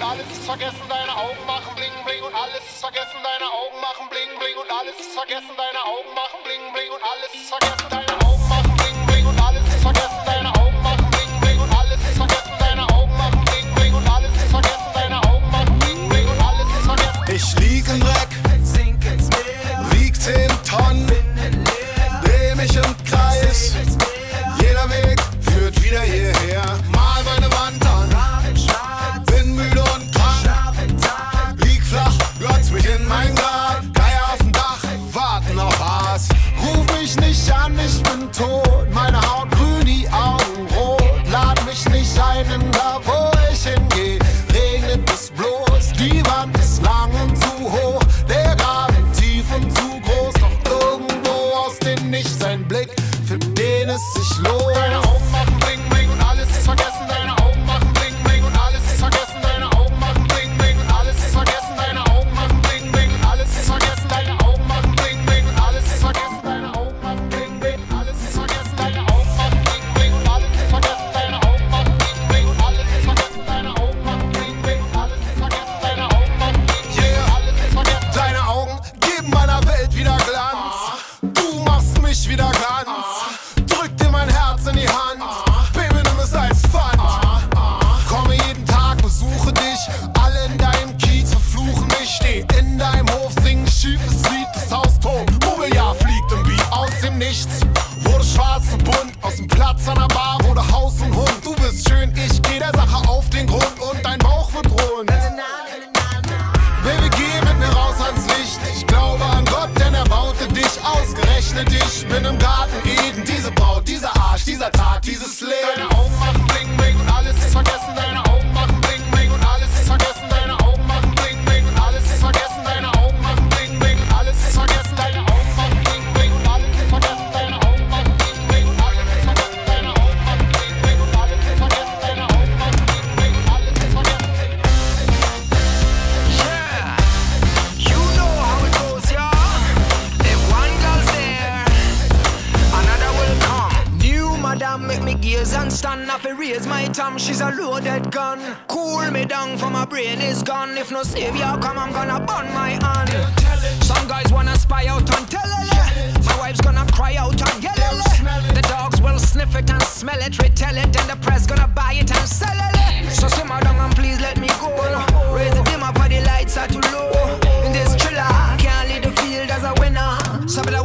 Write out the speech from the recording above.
alles ist vergessen, deine Augen machen bling bling und alles ist vergessen, deine Augen machen bling bling und alles ist vergessen, deine Augen machen bling bling und alles ist vergessen, deine Augen machen bling bling und alles ist vergessen, deine Augen machen bling bling und alles ist vergessen, deine Augen machen bling bling und alles ist vergessen, deine Augen machen bling bling und alles ist vergessen. Ich lieg im Dreck, wieg 10 Tonnen, dreh mich im Kreis, jeder Weg führt wieder hierher. Mal meine Wand an, bin müde und krank, lieg flach, glotz mich in mein Grab. Geier auf dem Dach, warten auf Aas. Ruf mich nicht an, ich bin tot, meine Haut grün, die Augen rot. Lad mich nicht ein, denn da wo ich hingeh, regnet es bloß. Die Wand ist lang und zu hoch, der Graben tief und zu groß. Doch irgendwo aus dem Nichts ein Blick, für den es sich lohnt. Deine Augen machen bling bling und alles ist vergessen, deine Augen machen bling bling und alles ist vergessen, deine Augen machen bling bling und alles ist vergessen, deine Augen machen bling bling und alles ist vergessen, deine Augen machen bling bling und alles ist vergessen, deine Augen machen bling bling, alles ist vergessen, deine Augen machen bling bling und alles ist vergessen, deine Augen machen bling bling und alles ist vergessen, deine Augen machen bling bling und alles ist vergessen, deine Augen machen bling bling, alles ist vergessen. Deine Augen geben meiner Welt wieder Glanz, du machst mich wieder ganz. Drück dir mein Herz in die Hand, Baby, nimm es als Pfand. Komme jeden Tag, besuche dich, alle in deinem Kiez verfluchen mich. Steh in deinem Hof, sing ein schiefes Lied, das Haus tobt, Mobiliar fliegt im Beat. Aus dem Nichts wurde schwarz und bunt, aus dem Platz an der Bar wurde Haus und Hund. Du bist schön, ich geh der Sache auf den Grund und dein Bauch wird rund. Baby, geh mit mir raus ans Licht, ich glaube an Gott, denn er baute dich, ausgerechnet ich bin im Garten Eden. Diese Braut, dieser Arsch, dieser Tag, dieses Leben. Deine Augen machen bling bling und alles ist vergessen, deine Augen machen bling bling und alles ist vergessen, deine Augen machen bling bling und alles ist vergessen, deine Augen machen bling bling und alles ist vergessen, deine Augen machen bling bling und alles ist vergessen, deine Augen machen bling bling und alles ist vergessen, deine Augen machen bling bling und alles ist vergessen, deine Augen machen bling bling und alles ist vergessen. Yeah, you know how it goes, yeah. If one girl's there, another will come. New madam make me gaze and stand up and raise my thumb. She's a loaded gun. Cool me down for my brain is gone. If no savior come, I'm gonna burn my hand. Some guys wanna spy out on telele. My wife's gonna cry out on yelele. The dogs will sniff it and smell it, retell it, and the press gonna buy it and sell it. So simmer down and please let me go. Raise the dimmer for the lights are too low. In this thriller, can't lead the field as a winner. Some of the